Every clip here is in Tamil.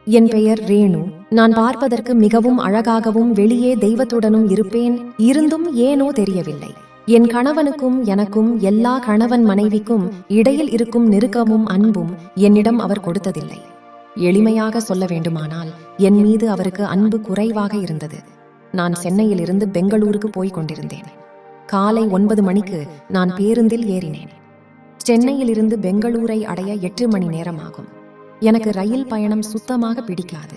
என் பெயர் ரேணு. நான் பார்ப்பதற்கு மிகவும் அழகாகவும் வெளியே தெய்வத்துடனும் இருப்பேன். இருந்தும் ஏனோ தெரியவில்லை. என் கணவனுக்கும் எனக்கும், எல்லா கணவன் மனைவிக்கும் இடையில் இருக்கும் நெருக்கமும் அன்பும் என்னிடம் அவர் கொடுத்ததில்லை. எளிமையாக சொல்ல வேண்டுமானால் என் மீது அவருக்கு அன்பு குறைவாக இருந்தது. நான் சென்னையிலிருந்து பெங்களூருக்கு போய்க் கொண்டிருந்தேன். காலை 9 மணிக்கு நான் பேருந்தில் ஏறினேன். சென்னையிலிருந்து பெங்களூரை அடைய 8 மணி நேரம் ஆகும். எனக்கு ரயில் பயணம் சுத்தமாக பிடிக்காது.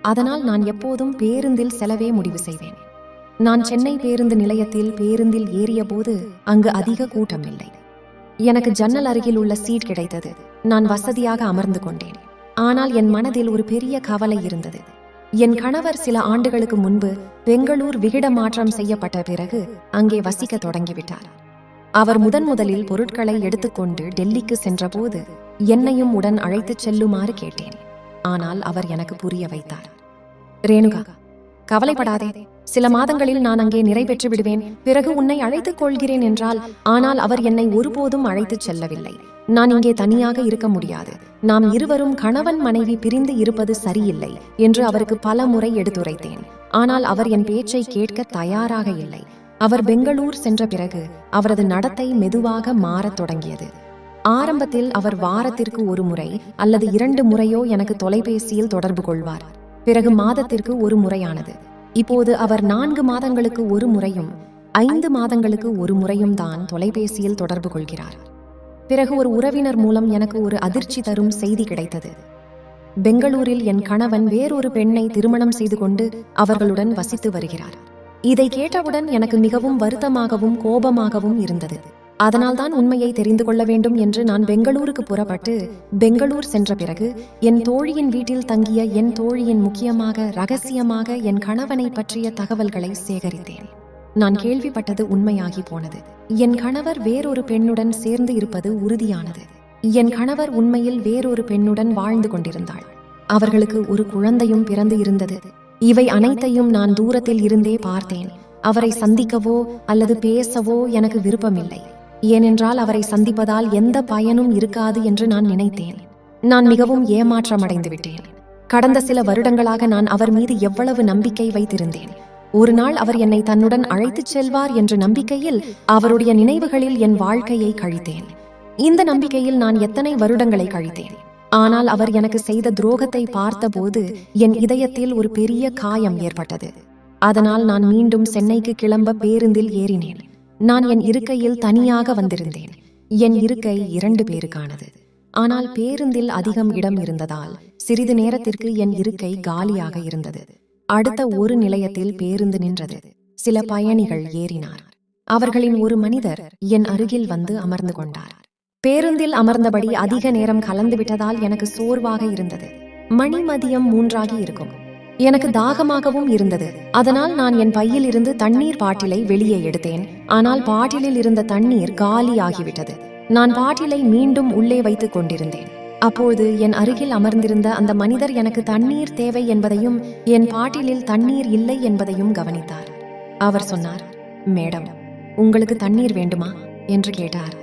அதனால் நான் எப்போதும் பேருந்தில் செல்லவே முடிவு செய்வேன். நான் சென்னை பேருந்து நிலையத்தில் பேருந்தில் ஏறிய போது அங்கு அதிக கூட்டம் இல்லை. எனக்கு ஜன்னல் அருகில் உள்ள சீட் கிடைத்தது. நான் வசதியாக அமர்ந்து கொண்டேன். ஆனால் என் மனதில் ஒரு பெரிய கவலை இருந்தது. என் கணவர் சில ஆண்டுகளுக்கு முன்பு பெங்களூர் விகிட மாற்றம் செய்யப்பட்ட பிறகு அங்கே வசிக்க தொடங்கிவிட்டார். அவர் முதலில் பொருட்களை எடுத்துக்கொண்டு டெல்லிக்கு சென்றபோது என்னையும் உடன் அழைத்துச் செல்லுமாறு கேட்டேன். ஆனால் அவர் எனக்கு புரிய வைத்தார். ரேணுகா, கவலைப்படாதே, சில மாதங்களில் நான் அங்கே நிறைவேற்றி விடுவேன். பிறகு உன்னை அழைத்துக் கொள்கிறேன் என்றால். ஆனால் அவர் என்னை ஒருபோதும் அழைத்துச் செல்லவில்லை. நான் இங்கே தனியாக இருக்க முடியாது. நாம் இருவரும் கணவன் மனைவி பிரிந்து இருப்பது சரியில்லை என்று அவருக்கு பல முறை எடுத்துரைத்தேன். ஆனால் அவர் என் பேச்சை கேட்க தயாராக இல்லை. அவர் பெங்களூர் சென்ற பிறகு அவரது நடத்தை மெதுவாக மாறத் தொடங்கியது. ஆரம்பத்தில் அவர் வாரத்திற்கு 1 முறை அல்லது 2 முறையோ எனக்கு தொலைபேசியில் தொடர்பு கொள்வார். பிறகு மாதத்திற்கு 1 முறையானது. இப்போது அவர் 4 மாதங்களுக்கு 1 முறையும் 5 மாதங்களுக்கு 1 முறையும் தான் தொலைபேசியில் தொடர்பு கொள்கிறார். பிறகு ஒரு உறவினர் மூலம் எனக்கு ஒரு அதிர்ச்சி தரும் செய்தி கிடைத்தது. பெங்களூரில் என் கணவன் வேறொரு பெண்ணை திருமணம் செய்து கொண்டு அவர்களுடன் வசித்து வருகிறார். இதை கேட்டவுடன் எனக்கு மிகவும் வருத்தமாகவும் கோபமாகவும் இருந்தது. அதனால்தான் உண்மையை தெரிந்து கொள்ள வேண்டும் என்று நான் பெங்களூருக்கு புறப்பட்டு பெங்களூர் சென்ற பிறகு என் தோழியின் வீட்டில் தங்கிய என் தோழியின் முக்கியமாக ரகசியமாக என் கணவனை பற்றிய தகவல்களை சேகரித்தேன். நான் கேள்விப்பட்டது உண்மையாகி போனது. என் கணவர் வேறொரு பெண்ணுடன் சேர்ந்து இருப்பது உறுதியானது. என் கணவர் உண்மையில் வேறொரு பெண்ணுடன் வாழ்ந்து கொண்டிருந்தாள். அவர்களுக்கு ஒரு குழந்தையும் பிறந்து இருந்தது. இவை அனைத்தையும் நான் தூரத்தில் இருந்தே பார்த்தேன். அவரை சந்திக்கவோ அல்லது பேசவோ எனக்கு விருப்பமில்லை. ஏனென்றால் அவரை சந்திப்பதால் எந்த பயனும் இருக்காது என்று நான் நினைத்தேன். நான் மிகவும் ஏமாற்றமடைந்து விட்டேன். கடந்த சில வருடங்களாக நான் அவர் மீது எவ்வளவு நம்பிக்கை வைத்திருந்தேன். ஒரு நாள் அவர் என்னை தன்னுடன் அழைத்துச் செல்வார் என்ற நம்பிக்கையில் அவருடைய நினைவுகளில் என் வாழ்க்கையை கழித்தேன். இந்த நம்பிக்கையில் நான் எத்தனை வருடங்களை கழித்தேன். ஆனால் அவர் எனக்கு செய்த துரோகத்தை பார்த்தபோது என் இதயத்தில் ஒரு பெரிய காயம் ஏற்பட்டது. அதனால் நான் மீண்டும் சென்னைக்கு கிளம்ப பேருந்தில் ஏறினேன். நான் என் இருக்கையில் தனியாக வந்திருந்தேன். என் இருக்கை 2 பேருக்கானது. ஆனால் பேருந்தில் அதிகம் இடம் இருந்ததால் சிறிது நேரத்திற்கு என் இருக்கை காலியாக இருந்தது. அடுத்த ஒரு நிலையத்தில் பேருந்து நின்றது. சில பயணிகள் ஏறினார். அவர்களின் ஒரு மனிதர் என் அருகில் வந்து அமர்ந்து கொண்டார். பேருந்தில் அமர்ந்தபடி அதிக நேரம் கலந்துவிட்டதால் எனக்கு சோர்வாக இருந்தது. மணி மதியம் 3 இருக்கும். எனக்கு தாகமாகவும் இருந்தது. அதனால் நான் என் பையில் இருந்து தண்ணீர் பாட்டிலை வெளியே எடுத்தேன். ஆனால் பாட்டிலில் இருந்த தண்ணீர் காலி ஆகிவிட்டது. நான் பாட்டிலை மீண்டும் உள்ளே வைத்துக் கொண்டிருந்தேன். அப்போது என் அருகில் அமர்ந்திருந்த அந்த மனிதர் எனக்கு தண்ணீர் தேவை என்பதையும் என் பாட்டிலில் தண்ணீர் இல்லை என்பதையும் கவனித்தார். அவர் சொன்னார், மேடம், உங்களுக்கு தண்ணீர் வேண்டுமா என்று கேட்டார்.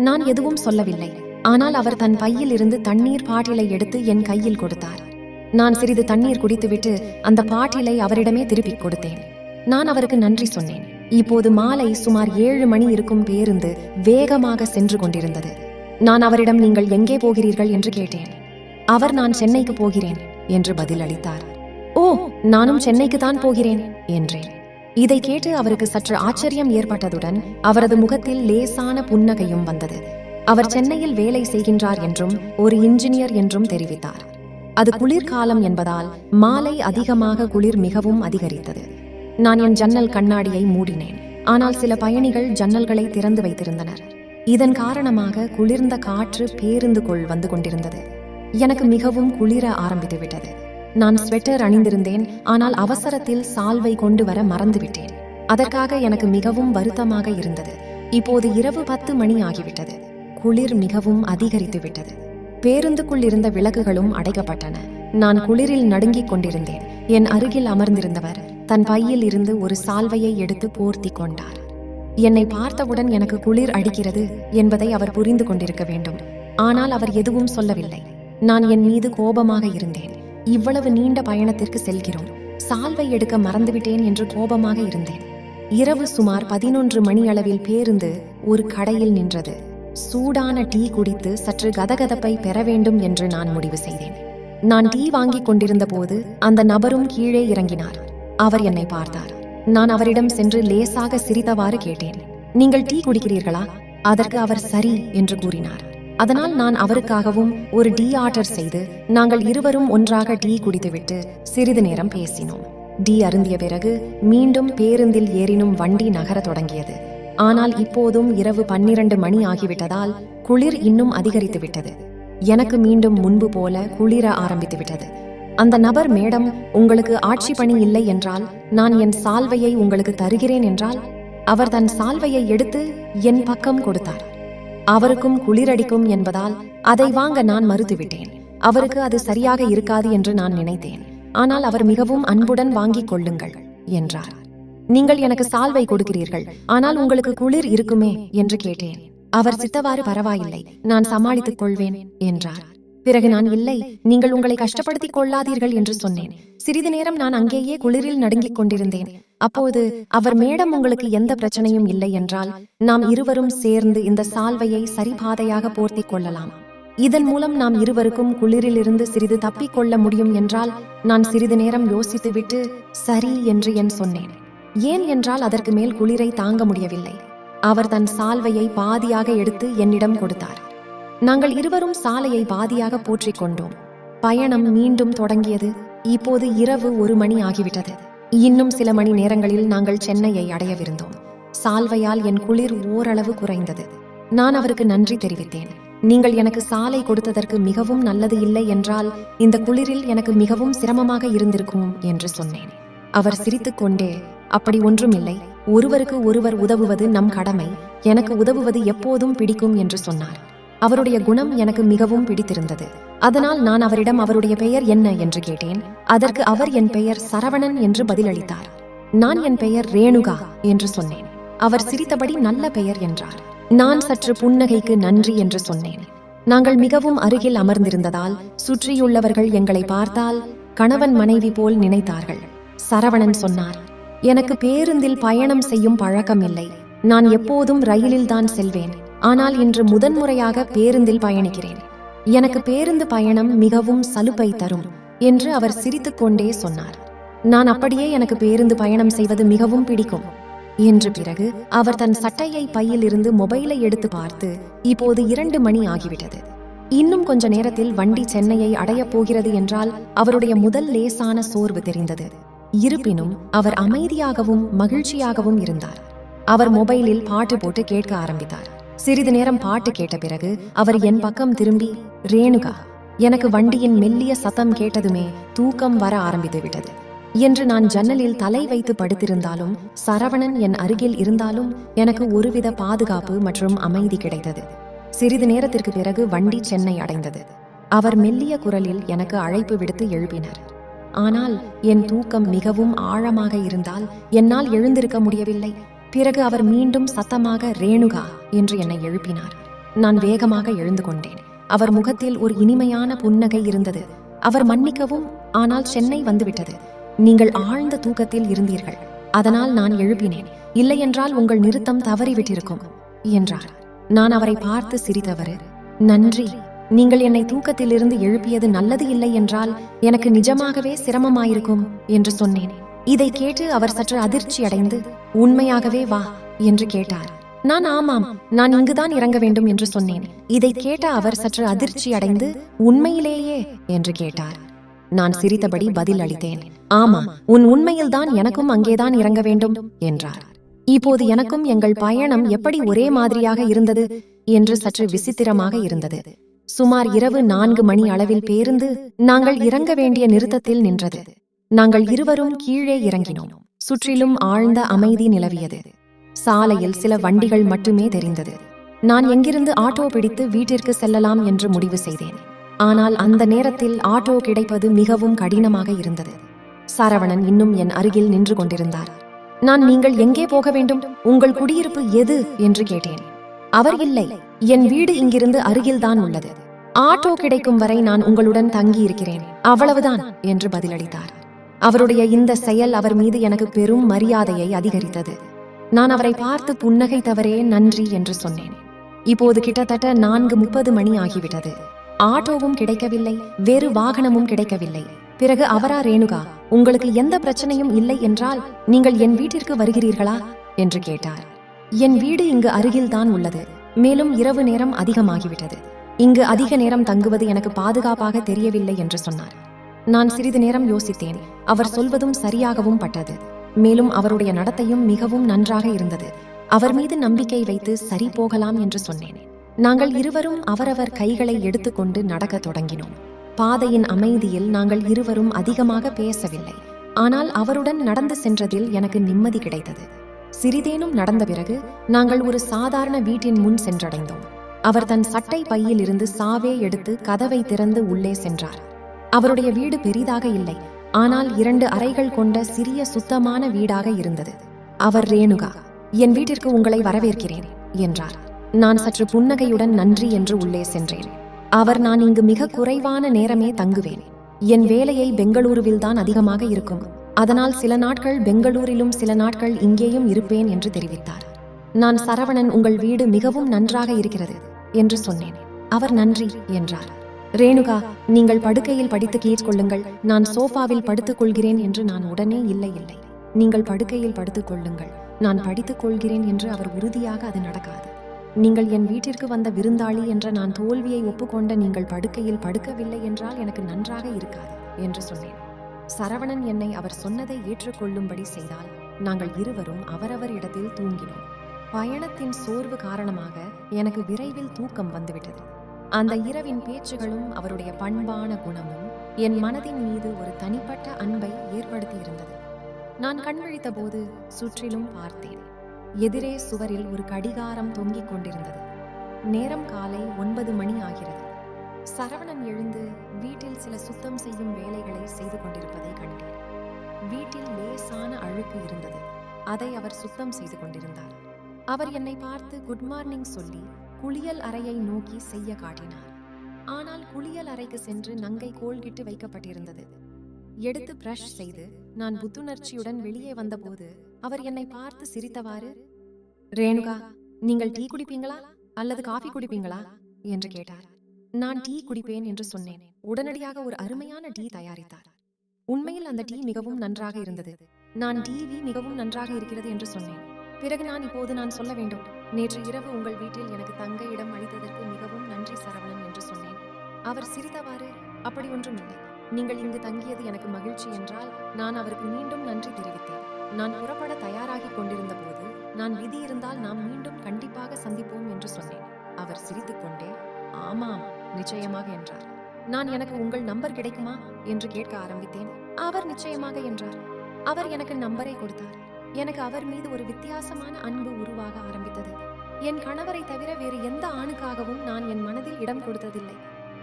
நான் எதுவும் சொல்லவில்லை. ஆனால் அவர் தன் பையில் இருந்து தண்ணீர் பாட்டிலை எடுத்து என் கையில் கொடுத்தார். நான் சிறிது தண்ணீர் குடித்துவிட்டு அந்த பாட்டிலை அவரிடமே திருப்பிக் கொடுத்தேன். நான் அவருக்கு நன்றி சொன்னேன். இப்போது மாலை சுமார் 7 மணி இருக்கும். பேருந்து வேகமாக சென்று கொண்டிருந்தது. நான் அவரிடம் நீங்கள் எங்கே போகிறீர்கள் என்று கேட்டேன். அவர் நான் சென்னைக்கு போகிறேன் என்று பதில் அளித்தார். ஓ, நானும் சென்னைக்கு தான் போகிறேன் என்றேன். இதை கேட்டு அவருக்கு சற்று ஆச்சரியம் ஏற்பட்டதுடன் அவரது முகத்தில் லேசான புன்னகையும் வந்தது. அவர் சென்னையில் வேலை செய்கின்றார் என்றும் ஒரு இன்ஜினியர் என்றும் தெரிவித்தார். அது குளிர்காலம் என்பதால் மாலை அதிகமாக குளிர் மிகவும் அதிகரித்தது. நான் என் ஜன்னல் கண்ணாடியை மூடினேன். ஆனால் சில பயணிகள் ஜன்னல்களை திறந்து வைத்திருந்தனர். இதன் காரணமாக குளிர்ந்த காற்று பேருந்துக்குள் வந்து கொண்டிருந்தது. எனக்கு மிகவும் குளிர ஆரம்பித்து விட்டது. நான் ஸ்வெட்டர் அணிந்திருந்தேன். ஆனால் அவசரத்தில் சால்வை கொண்டு வர மறந்துவிட்டேன். அதற்காக எனக்கு மிகவும் வருத்தமாக இருந்தது. இப்போது இரவு 10 மணி ஆகிவிட்டது. குளிர் மிகவும் அதிகரித்து விட்டது. பேருந்துக்குள் இருந்த விளக்குகளும் அடைக்கப்பட்டன. நான் குளிரில் நடுங்கிக் கொண்டிருந்தேன். என் அருகில் அமர்ந்திருந்தவர் தன் பையில் இருந்து ஒரு சால்வையை எடுத்து போர்த்தி கொண்டார். என்னை பார்த்தவுடன் எனக்கு குளிர் அடிக்கிறது என்பதை அவர் புரிந்து கொண்டிருக்க வேண்டும். ஆனால் அவர் எதுவும் சொல்லவில்லை. நான் என் மீது கோபமாக இருந்தேன். இவ்வளவு நீண்ட பயணத்திற்கு செல்கிறோம், சால்வை எடுக்க மறந்துவிட்டேன் என்று கோபமாக இருந்தேன். இரவு சுமார் 11 மணி அளவில் பேருந்து ஒரு கடையில் நின்றது. சூடான டீ குடித்து சற்று கதகதப்பை பெற வேண்டும் என்று நான் முடிவு செய்தேன். நான் டீ வாங்கிக் கொண்டிருந்த போது அந்த நபரும் கீழே இறங்கினார். அவர் என்னை பார்த்தார். நான் அவரிடம் சென்று லேசாக சிரித்தவாறு கேட்டேன், நீங்கள் டீ குடிக்கிறீர்களா? அதற்கு அவர் சரி என்று கூறினார். அதனால் நான் அவருக்காகவும் ஒரு டீ ஆர்டர் செய்து நாங்கள் இருவரும் ஒன்றாக டீ குடித்துவிட்டு சிறிது நேரம் பேசினோம். டீ அருந்திய பிறகு மீண்டும் பேருந்தில் ஏறினும் வண்டி நகரத் தொடங்கியது. ஆனால் இப்போதும் இரவு 12 மணி ஆகிவிட்டதால் குளிர் இன்னும் அதிகரித்து விட்டது. எனக்கு மீண்டும் முன்பு போல குளிர ஆரம்பித்து விட்டது. அந்த நபர், மேடம், உங்களுக்கு ஆட்சி பணி இல்லை என்றால் நான் என் சால்வையை உங்களுக்கு தருகிறேன் என்றால், அவர் தன் சால்வையை எடுத்து என் பக்கம் கொடுத்தார். அவருக்கும் குளிரடிக்கும் என்பதால் அதை வாங்க நான் மறுத்துவிட்டேன். அவருக்கு அது சரியாக இருக்காது என்று நான் நினைத்தேன். ஆனால் அவர் மிகவும் அன்புடன் வாங்கிக் கொள்ளுங்கள் என்றார். நீங்கள் எனக்கு சால்வை கொடுக்கிறீர்கள், ஆனால் உங்களுக்கு குளிர் இருக்குமே என்று கேட்டேன். அவர் சித்தவாறு, பரவாயில்லை, நான் சமாளித்துக் கொள்வேன் என்றார். பிறகு நான், இல்லை, நீங்கள் உங்களை கஷ்டப்படுத்திக் கொள்ளாதீர்கள் என்று சொன்னேன். சிறிது நேரம் நான் அங்கேயே குளிரில் நடுங்கிக் கொண்டிருந்தேன். அப்போது அவர், மேடம், உங்களுக்கு எந்த பிரச்சனையும் இல்லை என்றால் நாம் இருவரும் சேர்ந்து இந்த சால்வையை சரிபாதையாக போர்த்திக் கொள்ளலாம். இதன் மூலம் நாம் இருவருக்கும் குளிரிலிருந்து சிறிது தப்பிக் கொள்ள முடியும் என்றால், நான் சிறிது நேரம் யோசித்துவிட்டு சரி என்று சொன்னேன். ஏன் என்றால் அதற்கு மேல் குளிரை தாங்க முடியவில்லை. அவர் தன் சால்வையை பாதியாக எடுத்து என்னிடம் கொடுத்தார். நாங்கள் இருவரும் சாலையை பாதியாக போற்றிக் கொண்டோம். பயணம் மீண்டும் தொடங்கியது. இப்போது இரவு 1 மணி ஆகிவிட்டது. இன்னும் சில மணி நேரங்களில் நாங்கள் சென்னையை அடையவிருந்தோம். சால்வையால் என் குளிர் ஓரளவு குறைந்தது. நான் அவருக்கு நன்றி தெரிவித்தேன். நீங்கள் எனக்கு சாலை கொடுத்ததற்கு மிகவும் நல்லது, இல்லை என்றால் இந்த குளிரில் எனக்கு மிகவும் சிரமமாக இருந்திருக்கும் என்று சொன்னேன். அவர் சிரித்துக்கொண்டே, அப்படி ஒன்றுமில்லை, ஒருவருக்கு ஒருவர் உதவுவது நம் கடமை, எனக்கு உதவுவது எப்போதும் பிடிக்கும் என்று சொன்னார். அவருடைய குணம் எனக்கு மிகவும் பிடித்திருந்தது. அதனால் நான் அவரிடம் அவருடைய பெயர் என்ன என்று கேட்டேன். அதற்கு அவர் என் பெயர் சரவணன் என்று பதிலளித்தார். நான் என் பெயர் ரேணுகா என்று சொன்னேன். அவர் சிரித்தபடி நல்ல பெயர் என்றார். நான் சற்று புன்னகைக்கு நன்றி என்று சொன்னேன். நாங்கள் மிகவும் அருகில் அமர்ந்திருந்ததால் சுற்றியுள்ளவர்கள் எங்களை பார்த்தால் கணவன் மனைவி போல் நினைத்தார்கள். சரவணன் சொன்னார், எனக்கு பேருந்தில் பயணம் செய்யும் பழக்கம் இல்லை. நான் எப்போதும் ரயிலில் தான் செல்வேன். ஆனால் இன்று முதன்முறையாக பேருந்தில் பயணிக்கிறேன். எனக்கு பேருந்து பயணம் மிகவும் சலுப்பை தரும் என்று அவர் சிரித்துக்கொண்டே சொன்னார். நான் அப்படியே எனக்கு பேருந்து பயணம் செய்வது மிகவும் பிடிக்கும் என்று. பிறகு அவர் தன் சட்டையை பையில் இருந்து மொபைலை எடுத்து பார்த்து, இப்போது 2 மணி ஆகிவிட்டது. இன்னும் கொஞ்ச நேரத்தில் வண்டி சென்னையை அடையப் போகிறது என்றால் அவருடைய முதல் லேசான சோர்வு தெரிந்தது. இருப்பினும் அவர் அமைதியாகவும் மகிழ்ச்சியாகவும் இருந்தார். அவர் மொபைலில் பாட்டு போட்டு கேட்க ஆரம்பித்தார். சிறிது நேரம் பாட்டு கேட்ட பிறகு அவர் என் பக்கம் திரும்பி, ரேணுகா, எனக்கு வண்டியின் மெல்லிய சத்தம் கேட்டதுமே தூக்கம் வர ஆரம்பித்து விட்டது என்று. நான் ஜன்னலில் தலை வைத்து படுத்திருந்தாலும் சரவணன் என் அருகில் இருந்தாலும் எனக்கு ஒருவித பாதுகாப்பு மற்றும் அமைதி கிடைத்தது. சிறிது நேரத்திற்கு பிறகு வண்டி சென்னை அடைந்தது. அவர் மெல்லிய குரலில் எனக்கு அழைப்பு விடுத்து எழுப்பினார். ஆனால் என் தூக்கம் மிகவும் ஆழமாக இருந்தால் என்னால் எழுந்திருக்க முடியவில்லை. பிறகு அவர் மீண்டும் சத்தமாக ரேணுகா என்று என்னை எழுப்பினார். நான் வேகமாக எழுந்து கொண்டேன். அவர் முகத்தில் ஒரு இனிமையான புன்னகை இருந்தது. அவர், மன்னிக்கவும், ஆனால் சென்னை வந்துவிட்டது. நீங்கள் ஆழ்ந்த தூக்கத்தில் இருந்தீர்கள், அதனால் நான் எழுப்பினேன். இல்லையென்றால் உங்கள் நிறுத்தம் தவறிவிட்டிருக்கும் என்றார். நான் அவரை பார்த்து சிரித்தவர், நன்றி, நீங்கள் என்னை தூக்கத்திலிருந்து எழுப்பியது நல்லது. இல்லை என்றால் எனக்கு நிஜமாகவே சிரமமாயிருக்கும் என்று சொன்னேன். இதை கேட்டு அவர் சற்று அதிர்ச்சி அடைந்து, உண்மையாகவே வா என்று கேட்டார். நான், ஆமாம், நான் இங்குதான் இறங்க வேண்டும் என்று சொன்னேன். இதை கேட்ட அவர் சற்று அதிர்ச்சி அடைந்து, உண்மையிலேயே என்று கேட்டார். நான் சிரித்தபடி பதில் அளித்தேன். ஆமா, உன் உண்மையில்தான், எனக்கும் அங்கேதான் இறங்க வேண்டும் என்றார். இப்போது எனக்கும் எங்கள் பயணம் எப்படி ஒரே மாதிரியாக இருந்தது என்று சற்று விசித்திரமாக இருந்தது. சுமார் இரவு 4 மணி அளவில் பேருந்து நாங்கள் இறங்க வேண்டிய நிறுத்தத்தில் நின்றது. நாங்கள் இருவரும் கீழே இறங்கினோம். சுற்றிலும் ஆழ்ந்த அமைதி நிலவியது. சாலையில் சில வண்டிகள் மட்டுமே தெரிந்தது. நான் எங்கிருந்து ஆட்டோ பிடித்து வீட்டிற்கு செல்லலாம் என்று முடிவு செய்தேன். ஆனால் அந்த நேரத்தில் ஆட்டோ கிடைப்பது மிகவும் கடினமாக இருந்தது. சரவணன் இன்னும் என் அருகில் நின்று கொண்டிருந்தார். நான், நீங்கள் எங்கே போக வேண்டும், உங்கள் குடியிருப்பு எது என்று கேட்டேன். அவர், இல்லை, என் வீடு இங்கிருந்து அருகில்தான் உள்ளது. ஆட்டோ கிடைக்கும் வரை நான் உங்களுடன் தங்கி இருக்கிறேன், அவ்வளவுதான் என்று பதிலளித்தார். அவருடைய இந்த செயல் அவர் மீது எனக்கு பெரும் மரியாதையை அதிகரித்தது. நான் அவரை பார்த்து புன்னகை தவறே நன்றி என்று சொன்னேன். இப்போது கிட்டத்தட்ட 4:30 மணி ஆகிவிட்டது. ஆட்டோவும் கிடைக்கவில்லை, வேறு வாகனமும் கிடைக்கவில்லை. பிறகு அவரா, ரேணுகா, உங்களுக்கு எந்த பிரச்சனையும் இல்லை என்றால் நீங்கள் என் வீட்டிற்கு வருகிறீர்களா என்று கேட்டார். என் வீடு இங்கு அருகில்தான் உள்ளது. மேலும் இரவு நேரம் அதிகமாகிவிட்டது. இங்கு அதிக நேரம் தங்குவது எனக்கு பாதுகாப்பாக தெரியவில்லை என்று சொன்னார். நான் சிறிது நேரம் யோசித்தேன். அவர் சொல்வதும் சரியாகவும் பட்டது. மேலும் அவருடைய நடத்தையும் மிகவும் நன்றாக இருந்தது. அவர் மீது நம்பிக்கை வைத்து சரி போகலாம் என்று சொன்னேன். நாங்கள் இருவரும் அவரவர் கைகளை எடுத்துக்கொண்டு நடக்கத் தொடங்கினோம். பாதையின் அமைதியில் நாங்கள் இருவரும் அதிகமாக பேசவில்லை. ஆனால் அவருடன் நடந்து சென்றதில் எனக்கு நிம்மதி கிடைத்தது. சிறிதேனும் நடந்த பிறகு நாங்கள் ஒரு சாதாரண வீட்டின் முன் சென்றடைந்தோம். அவர் தன் சட்டை பையில் இருந்து சாவே எடுத்து கதவை திறந்து உள்ளே சென்றார். அவருடைய வீடு பெரிதாக இல்லை, ஆனால் 2 அறைகள் கொண்ட சிறிய சுத்தமான வீடாக இருந்தது. அவர், ரேணுகா, என் வீட்டிற்கு உங்களை வரவேற்கிறேன் என்றார். நான் சற்று புன்னகையுடன் நன்றி என்று உள்ளே சென்றேன். அவர், நான் இங்கு மிக குறைவான நேரமே தங்குவேன். என் வேலையை பெங்களூருவில் தான் அதிகமாக இருக்கும். அதனால் சில நாட்கள் பெங்களூரிலும் சில நாட்கள் இங்கேயும் இருப்பேன் என்று தெரிவித்தார். நான், சரவணன், உங்கள் வீடு மிகவும் நன்றாக இருக்கிறது என்று சொன்னேன். அவர் நன்றி என்றார். ரேணுகா, நீங்கள் படுக்கையில் படித்து கேட்கொள்ளுங்கள், நான் சோஃபாவில் படுத்துக் கொள்கிறேன் என்று நான் உடனே இல்லை, நீங்கள் படுக்கையில் படுத்துக் கொள்ளுங்கள், நான் படித்துக் கொள்கிறேன் என்று அவர் உறுதியாக அது நடக்காது. நீங்கள் என் வீட்டிற்கு வந்த விருந்தாளி என்ற நான் தோல்வியை ஒப்புக்கொண்ட நீங்கள் படுக்கையில் படுக்கவில்லை என்றால் எனக்கு நன்றாக இருக்காது என்று சொன்னேன். சரவணன் என்னை அவர் சொன்னதை ஏற்றுக்கொள்ளும்படி செய்தால் நாங்கள் இருவரும் அவரவர் இடத்தில் தூங்கினோம். பயணத்தின் சோர்வு காரணமாக எனக்கு விரைவில் தூக்கம் வந்துவிட்டது. அந்த இரவின் பேச்சுகளும் அவருடைய பண்பான குணமும் என் மனதின் மீது ஒரு தனிப்பட்ட அன்பை ஏற்படுத்தியிருந்தது. நான் கண்விழித்த போது சுற்றிலும் பார்த்தேன். எதிரே சுவரில் ஒரு கடிகாரம் தொங்கிக் கொண்டிருந்தது. நேரம் காலை 9 மணி ஆகிறது. சரவணன் எழுந்து வீட்டில் சில சுத்தம் செய்யும் வேலைகளை செய்து கொண்டிருப்பதை கண்டேன். வீட்டில் லேசான அழுக்கு இருந்தது. அதை அவர் சுத்தம் செய்து கொண்டிருந்தார். அவர் என்னை பார்த்து குட் மார்னிங் சொல்லி குளியல் அறையை நோக்கி செய்ய காட்டினார். ஆனால் குளியல் அறைக்கு சென்று நங்கை கோல்கிட்டு வைக்கப்பட்டிருந்தது. எடுத்து பிரஷ் செய்து நான் புத்துணர்ச்சியுடன் வெளியே வந்தபோது அவர் என்னை பார்த்து சிரித்தவாறு, ரேணுகா, நீங்கள் டீ குடிப்பீங்களா அல்லது காஃபி குடிப்பீங்களா என்று கேட்டார். நான் டீ குடிப்பேன் என்று சொன்னேன். உடனடியாக ஒரு அருமையான டீ தயாரித்தார். உண்மையில் அந்த டீ மிகவும் நன்றாக இருந்தது. நான் டிவி மிகவும் நன்றாக இருக்கிறது என்று சொன்னேன். பிறகு இப்போது நான் சொல்ல வேண்டும், நேற்று இரவு உங்கள் வீட்டில் எனக்கு தங்க இடம் அளித்ததற்கு மிகவும் நன்றி சரவணன் என்று சொன்னேன். அவர் சிரித்தவாறு, அப்படி ஒன்றும் இல்லை, நீங்கள் இங்கு தங்கியது எனக்கு மகிழ்ச்சி என்றால் நான் அவருக்கு மீண்டும் நன்றி தெரிவித்தேன். நான் புறப்பட தயாராகி கொண்டிருந்த போது நான் விதி இருந்தால் நாம் மீண்டும் கண்டிப்பாக சந்திப்போம் என்று சொன்னேன். அவர் சிரித்துக்கொண்டே ஆமாம் நிச்சயமாக என்றார். நான் எனக்கு உங்கள் நம்பர் கிடைக்குமா என்று கேட்க ஆரம்பித்தேன். அவர் நிச்சயமாக என்றார். அவர் எனக்கு நம்பரை கொடுத்தார். எனக்கு அவர் மீது ஒரு வித்தியாசமான அன்பு உருவாக ஆரம்பித்தது. என் கணவரை தவிர வேறு எந்த ஆணுக்காகவும் நான் என் மனதில் இடம் கொடுத்ததில்லை.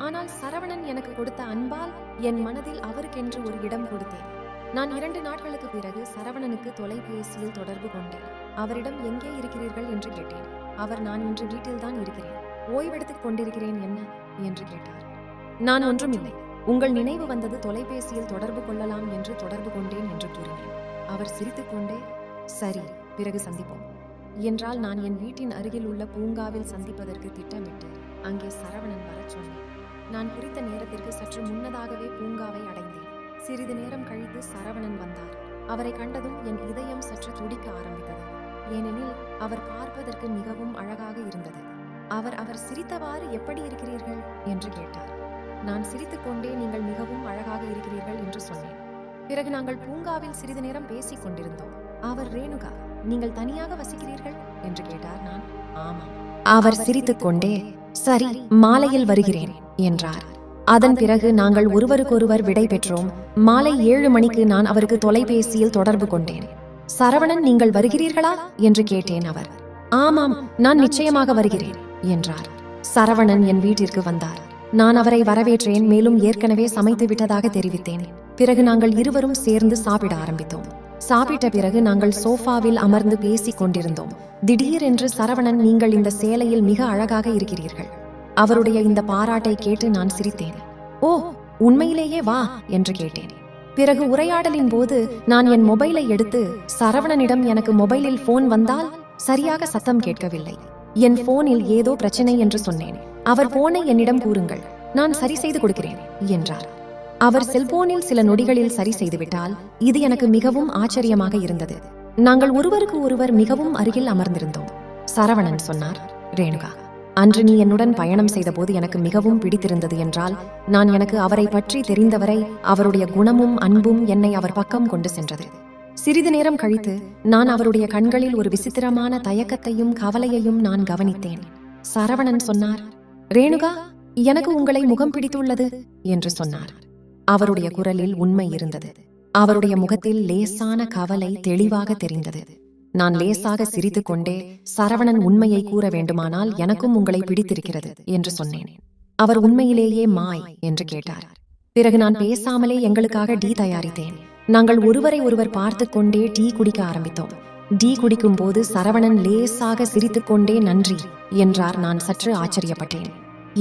ஆனால் சரவணன் எனக்கு கொடுத்த அன்பால் என் மனதில் அவருக்கென்று ஒரு இடம் கொடுத்தேன். நான் 2 நாட்களுக்கு பிறகு சரவணனுக்கு தொலைபேசியில் தொடர்பு கொண்டேன். அவரிடம் எங்கே இருக்கிறீர்கள் என்று கேட்டேன். அவர், நான் இன்று வீட்டில்தான் இருக்கிறேன், ஓய்வெடுத்துக் கொண்டிருக்கிறேன் என்ன என்று கேட்டார். நான் ஒன்றுமில்லை, உங்கள் நினைவு வந்தது, தொலைபேசியில் தொடர்பு கொள்ளலாம் என்று தொடர்பு கொண்டேன் என்று கூறினேன். அவர் சிரித்துக்கொண்டே சரி, பிறகு சந்திப்போம் என்றால் நான் என் வீட்டின் அருகில் உள்ள பூங்காவில் சந்திப்பதற்கு திட்டமிட்டு அங்கே சரவணன் வரச் சொன்னேன். நான் குறித்த நேரத்திற்கு சற்று முன்னதாகவே பூங்காவை அடைந்தேன். சிறிது நேரம் கழித்து சரவணன் வந்தார். அவரை கண்டதும் என் இதயம் சற்று துடிக்க ஆரம்பித்தது. ஏனெனில் அவர் பார்ப்பதற்கு மிகவும் அழகாக இருந்தது. அவர் சிரித்தவாறு எப்படி இருக்கிறீர்கள் என்று கேட்டார். நான் சிரித்துக்கொண்டே நீங்கள் மிகவும் அழகாக இருக்கிறீர்கள் என்று சொன்னேன். பிறகு நாங்கள் பூங்காவில் சிறிது நேரம் பேசிக் கொண்டிருந்தோம். அவர், ரேணுகா, நீங்கள் தனியாக வசிக்கிறீர்கள் என்று கேட்டார். நான் ஆமாம். அவர் சிரித்துக்கொண்டே சரி, மாலையில் வருகிறேன் என்றார். அதன் பிறகு நாங்கள் ஒருவருக்கொருவர் விடை பெற்றோம். மாலை 7 மணிக்கு நான் அவருக்கு தொலைபேசியில் தொடர்பு கொண்டேன். சரவணன், நீங்கள் வருகிறீர்களா என்று கேட்டேன். அவர் ஆமாம், நான் நிச்சயமாக வருகிறேன் என்றார். சரவணன் என் வீட்டிற்கு வந்தார். நான் அவரை வரவேற்றேன். மேலும் ஏற்கனவே சமைத்து விட்டதாக தெரிவித்தேன். பிறகு நாங்கள் இருவரும் சேர்ந்து சாப்பிட ஆரம்பித்தோம். சாப்பிட்ட பிறகு நாங்கள் சோஃபாவில் அமர்ந்து பேசிக் கொண்டிருந்தோம். திடீரென்று சரவணன், நீங்கள் இந்த சேலையில் மிக அழகாக இருக்கிறீர்கள் அவருடைய இந்த பாராட்டை கேட்டு நான் சிரித்தேன். ஓ, உண்மையிலேயே வா என்று கேட்டேன். பிறகு உரையாடலின் போது நான் என் மொபைலை எடுத்து சரவணனிடம் எனக்கு மொபைலில் போன் வந்தால் சரியாக சத்தம் கேட்கவில்லை, என் போனில் ஏதோ பிரச்சனை என்று சொன்னேன். அவர் போனை என்னிடம் கூறுங்கள், நான் சரி செய்து கொடுக்கிறேன் என்றார். அவர் செல்போனில் சில நொடிகளில் சரி செய்துவிட்டால் இது எனக்கு மிகவும் ஆச்சரியமாக இருந்தது. நாங்கள் ஒருவருக்கு ஒருவர் மிகவும் அருகில் அமர்ந்திருந்தோம். சரவணன் சொன்னார், ரேணுகா, அன்று நீ என்னுடன் பயணம் செய்தபோது எனக்கு மிகவும் பிடித்திருந்தது என்றால் நான் எனக்கு அவரை பற்றி தெரிந்தவரை அவருடைய குணமும் அன்பும் என்னை அவர் பக்கம் கொண்டு சென்றது. சிறிது நேரம் கழித்து நான் அவருடைய கண்களில் ஒரு விசித்திரமான தயக்கத்தையும் கவலையையும் நான் கவனித்தேன். சரவணன் சொன்னார், ரேணுகா, எனக்கு உங்களை முகம் பிடித்துள்ளது என்று சொன்னார். அவருடைய குரலில் உண்மை இருந்தது. அவருடைய முகத்தில் லேசான கவலை தெளிவாக தெரிந்தது. நான் லேசாக சிரித்துக் கொண்டே, சரவணன் உண்மையை கூற வேண்டுமானால் எனக்கும் உங்களை பிடித்திருக்கிறது என்று சொன்னேன். அவர் உண்மையிலேயே மாய் என்று கேட்டார். பிறகு நான் பேசாமலே எங்களுக்காக டீ தயாரித்தேன். நாங்கள் ஒருவரை ஒருவர் பார்த்து கொண்டே டீ குடிக்க ஆரம்பித்தோம். டீ குடிக்கும் போது சரவணன் லேசாக சிரித்துக் கொண்டே நன்றி என்றார். நான் சற்று ஆச்சரியப்பட்டேன்.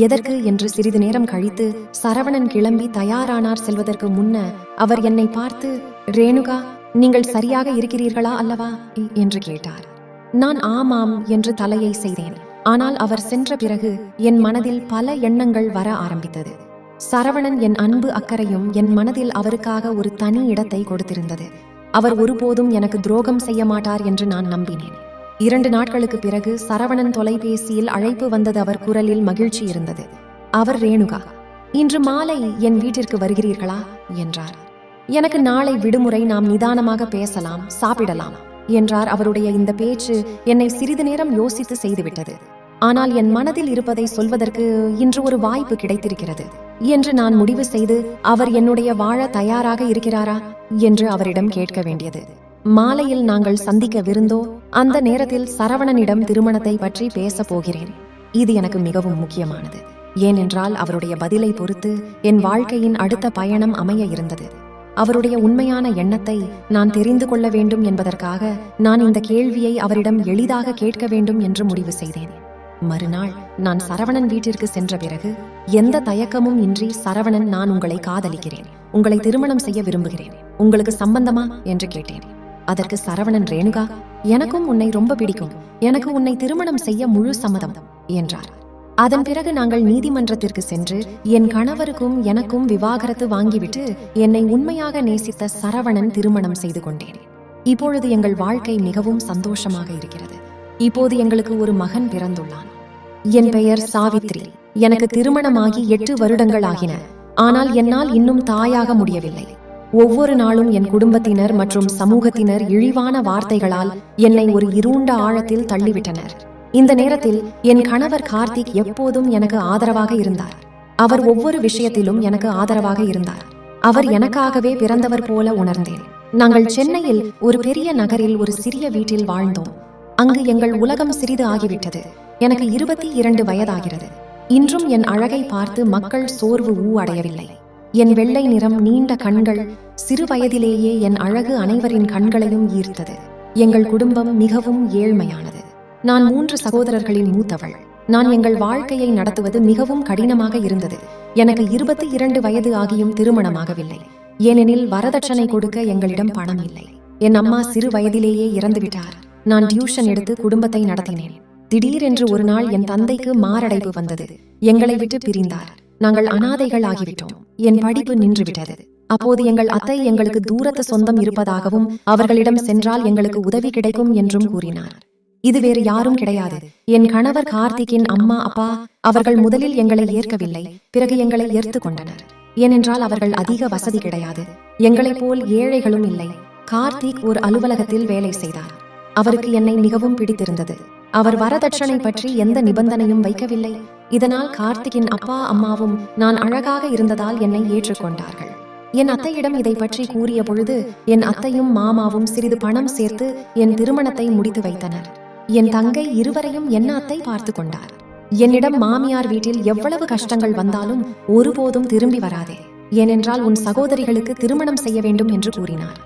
எதற்கு என்று சிறிது நேரம் கழித்து சரவணன் கிளம்பி தயாரானார். செல்வதற்கு முன்ன அவர் என்னை பார்த்து, ரேணுகா, நீங்கள் சரியாக இருக்கிறீர்களா அல்லவா என்று கேட்டார். நான் ஆமாம் என்று தலையை செய்தேன். ஆனால் அவர் சென்ற பிறகு என் மனதில் பல எண்ணங்கள் வர ஆரம்பித்தது. சரவணன் என் அன்பு அக்கறையும் என் மனதில் அவருக்காக ஒரு தனி இடத்தை கொடுத்திருந்தது. அவர் ஒருபோதும் எனக்கு துரோகம் செய்ய மாட்டார் என்று நான் நம்பினேன். 2 நாட்களுக்கு பிறகு சரவணன் தொலைபேசியில் அழைப்பு வந்தது. அவர் குரலில் மகிழ்ச்சி இருந்தது. அவர், ரேணுகா, இன்று மாலை என் வீட்டிற்கு வருகிறீர்களா என்றார். எனக்கு நாளை விடுமுறை, நாம் நிதானமாக பேசலாம், சாப்பிடலாம் என்றார். அவருடைய இந்த பேச்சு என்னை சிறிது நேரம் யோசித்து செய்துவிட்டது. ஆனால் என் மனதில் இருப்பதை சொல்வதற்கு இன்று ஒரு வாய்ப்பு கிடைத்திருக்கிறது என்று நான் முடிவு செய்து, அவர் என்னுடைய வாழ தயாராக இருக்கிறாரா என்று அவரிடம் கேட்க வேண்டியது. மாலையில் நாங்கள் சந்திக்கவிருந்தோ அந்த நேரத்தில் சரவணனிடம் திருமணத்தை பற்றி பேச போகிறேன். இது எனக்கு மிகவும் முக்கியமானது. ஏனென்றால் அவருடைய பதிலை பொறுத்து என் வாழ்க்கையின் அடுத்த பயணம் அமைய இருந்தது. அவருடைய உண்மையான எண்ணத்தை நான் தெரிந்து கொள்ள வேண்டும் என்பதற்காக நான் இந்த கேள்வியை அவரிடம் எளிதாக கேட்க வேண்டும் என்று முடிவு செய்தேன். மறுநாள் நான் சரவணன் வீட்டிற்கு சென்ற பிறகு எந்த தயக்கமும் இன்றி, சரவணன், நான் உங்களை காதலிக்கிறேன், உங்களை திருமணம் செய்ய விரும்புகிறேன், உங்களுக்கு சம்பந்தமா என்று கேட்டேன். அதற்கு சரவணன், ரேணுகா, எனக்கும் உன்னை ரொம்ப பிடிக்கும், எனக்கு உன்னை திருமணம் செய்ய முழு சம்மதம் என்றார். அதன் பிறகு நாங்கள் நீதிமன்றத்திற்கு சென்று என் கணவருக்கும் எனக்கும் விவாகரத்து வாங்கிவிட்டு என்னை உண்மையாக நேசித்த சரவணன் திருமணம் செய்து கொண்டேன். இப்பொழுது எங்கள் வாழ்க்கை மிகவும் சந்தோஷமாக இருக்கிறது. இப்போது எங்களுக்கு ஒரு மகன் பிறந்துள்ளான். என் பெயர் சாவித்ரி. எனக்கு திருமணமாகி 8 வருடங்கள் ஆகின. ஆனால் என்னால் இன்னும் தாயாக முடியவில்லை. ஒவ்வொரு நாளும் என் குடும்பத்தினர் மற்றும் சமூகத்தினர் இழிவான வார்த்தைகளால் என்னை ஒரு இருண்ட ஆழத்தில் தள்ளிவிட்டனர். இந்த நேரத்தில் என் கணவர் கார்த்திக் எப்போதும் எனக்கு ஆதரவாக இருந்தார். அவர் ஒவ்வொரு விஷயத்திலும் எனக்கு ஆதரவாக இருந்தார். அவர் எனக்காகவே பிறந்தவர் போல உணர்ந்தேன். நாங்கள் சென்னையில் ஒரு பெரிய நகரில் ஒரு சிறிய வீட்டில் வாழ்ந்தோம். அங்கு எங்கள் உலகம் சிறிது ஆகிவிட்டது. எனக்கு 22 வயதாகிறது. இன்றும் என் அழகை பார்த்து மக்கள் சோர்வு அடையவில்லை. என் வெள்ளை நிறம், நீண்ட கண்கள், சிறு வயதிலேயே என் அழகு அனைவரின் கண்களையும் ஈர்த்தது. எங்கள் குடும்பம் மிகவும் ஏழ்மையானது. நான் 3 சகோதரர்களின் மூத்தவள். நான் எங்கள் வாழ்க்கையை நடத்துவது மிகவும் கடினமாக இருந்தது. எனக்கு 22 வயது ஆகியும் திருமணமாகவில்லை. ஏனெனில் வரதட்சணை கொடுக்க எங்களிடம் பணம் இல்லை. என் அம்மா சிறு வயதிலேயே இறந்துவிட்டார். நான் டியூஷன் எடுத்து குடும்பத்தை நடத்தினேன். திடீரென்று ஒரு நாள் என் தந்தைக்கு மாரடைப்பு வந்தது. எங்களை விட்டு பிரிந்தார். நாங்கள் அனாதைகள் ஆகிவிட்டோம். என் படிப்பு நின்றுவிட்டது. அப்போது எங்கள் அத்தை எங்களுக்கு தூரத்து சொந்தம் இருப்பதாகவும் அவர்களிடம் சென்றால் எங்களுக்கு உதவி கிடைக்கும் என்றும் கூறினார். இது வேறு யாரும் கிடையாது, என் கணவர் கார்த்திக்கின் அம்மா அப்பா. அவர்கள் முதலில் எங்களை ஏற்கவில்லை, பிறகு எங்களை ஏற்று கொண்டனர். ஏனென்றால் அவர்கள் அதிக வசதி கிடையாது. எங்களைப் போல் ஏழைகளும் இல்லை. கார்த்திக் ஒரு அலுவலகத்தில் வேலை செய்தார். அவருக்கு என்னை மிகவும் பிடித்திருந்தது. அவர் வரதட்சணை பற்றி எந்த நிபந்தனையும் வைக்கவில்லை. இதனால் கார்த்திக்கின் அப்பா அம்மாவும் நான் அழகாக இருந்ததால் என்னை ஏற்றுக்கொண்டார்கள். என் அத்தையிடம் இதை பற்றி கூறிய பொழுது என் அத்தையும் மாமாவும் சிறிது பணம் சேர்த்து என் திருமணத்தை முடித்து வைத்தனர். என் தங்கை இருவரையும் என் அத்தை பார்த்து கொண்டார். என்னிடம், மாமியார் வீட்டில் எவ்வளவு கஷ்டங்கள் வந்தாலும் ஒருபோதும் திரும்பி வராதே, ஏனென்றால் உன் சகோதரிகளுக்கு திருமணம் செய்ய வேண்டும் என்று கூறினார்.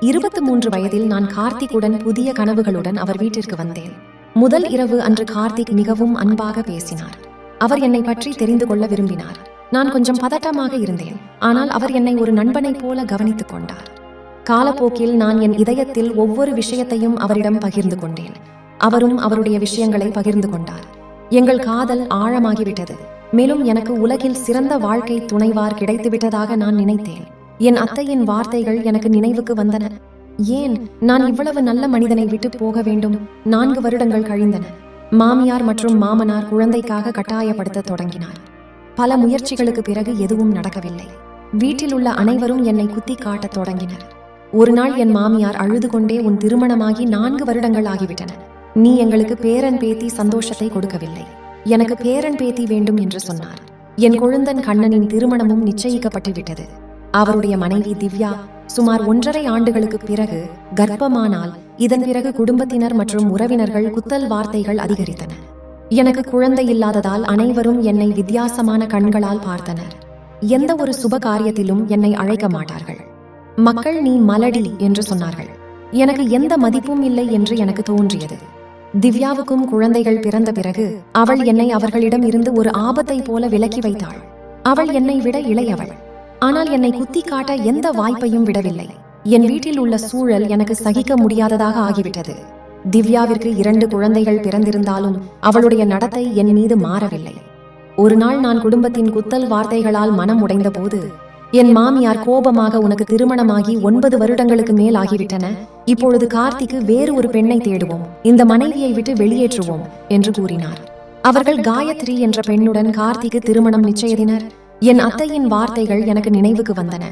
23 வயதில் நான் கார்த்திக்குடன் புதிய கனவுகளுடன் அவர் வீட்டிற்கு வந்தேன். முதல் இரவு அன்று கார்த்திக் மிகவும் அன்பாக பேசினார். அவர் என்னை பற்றி தெரிந்து கொள்ள விரும்பினார். நான் கொஞ்சம் பதட்டமாக இருந்தேன். ஆனால் அவர் என்னை ஒரு நண்பனைப் போல கவனித்துக் கொண்டார். காலப்போக்கில் நான் என் இதயத்தில் ஒவ்வொரு விஷயத்தையும் அவரிடம் பகிர்ந்து கொண்டேன். அவரும் அவருடைய விஷயங்களை பகிர்ந்து கொண்டார். எங்கள் காதல் ஆழமாகிவிட்டது. மேலும் எனக்கு உலகில் சிறந்த வாழ்க்கை துணைவார் கிடைத்துவிட்டதாக நான் நினைத்தேன். என் அத்தையின் வார்த்தைகள் எனக்கு நினைவுக்கு வந்தன. ஏன் நான் இவ்வளவு நல்ல மனிதனை விட்டு போக வேண்டும்? 4 வருடங்கள் கழிந்தன. மாமியார் மற்றும் மாமனார் குழந்தைக்காக கட்டாயப்படுத்த தொடங்கினார். பல முயற்சிகளுக்கு பிறகு எதுவும் நடக்கவில்லை. வீட்டில் உள்ள அனைவரும் என்னை குத்தி காட்டத் தொடங்கினர். ஒரு நாள் என் மாமியார் அழுது கொண்டே, உன் திருமணமாகி 4 வருடங்கள் ஆகிவிட்டன. நீ எங்களுக்கு பேரன் பேத்தி சந்தோஷத்தை கொடுக்கவில்லை. எனக்கு பேரன் பேத்தி வேண்டும் என்று சொன்னார். என் கொழுந்தன் கண்ணனின் திருமணமும் நிச்சயிக்கப்பட்டு விட்டது. அவருடைய மனைவி திவ்யா சுமார் 1.5 ஆண்டுகளுக்கு பிறகு கர்ப்பமானால். இதன் பிறகு குடும்பத்தினர் மற்றும் உறவினர்கள் குத்தல் வார்த்தைகள் அதிகரித்தன. எனக்கு குழந்தை இல்லாததால் அனைவரும் என்னை வித்தியாசமான கண்களால் பார்த்தனர். எந்த ஒரு சுப காரியத்திலும் என்னை அழைக்க மாட்டார்கள். மக்கள் நீ மலடி என்று சொன்னார்கள். எனக்கு எந்த மதிப்பும் இல்லை என்று எனக்கு தோன்றியது. திவ்யாவுக்கும் குழந்தைகள் பிறந்த பிறகு அவள் என்னை அவர்களிடம் இருந்து ஒரு ஆபத்தை போல விலக்கி வைத்தாள். அவள் என்னை விட இளையவள். ஆனால் என்னை குத்தி காட்ட எந்த வாய்ப்பையும் விடவில்லை. என் வீட்டில் உள்ள சூழல் எனக்கு சகிக்க முடியாததாக ஆகிவிட்டது. திவ்யாவிற்கு 2 குழந்தைகள் பிறந்திருந்தாலும் அவளுடைய நடத்தை என் மீது மாறவில்லை. ஒரு நாள் நான் குடும்பத்தின் குத்தல் வார்த்தைகளால் மனம் உடைந்த போது என் மாமியார் கோபமாக, உனக்கு திருமணமாகி 9 வருடங்களுக்கு மேல் ஆகிவிட்டன. இப்பொழுது கார்த்திக்கு வேறு ஒரு பெண்ணை தேடுவோம், இந்த மனைவியை விட்டு வெளியேற்றுவோம் என்று கூறினார். அவர்கள் காயத்ரி என்ற பெண்ணுடன் கார்த்திக்கு திருமணம் நிச்சயித்தனர். என் அத்தையின் வார்த்தைகள் எனக்கு நினைவுக்கு வந்தன.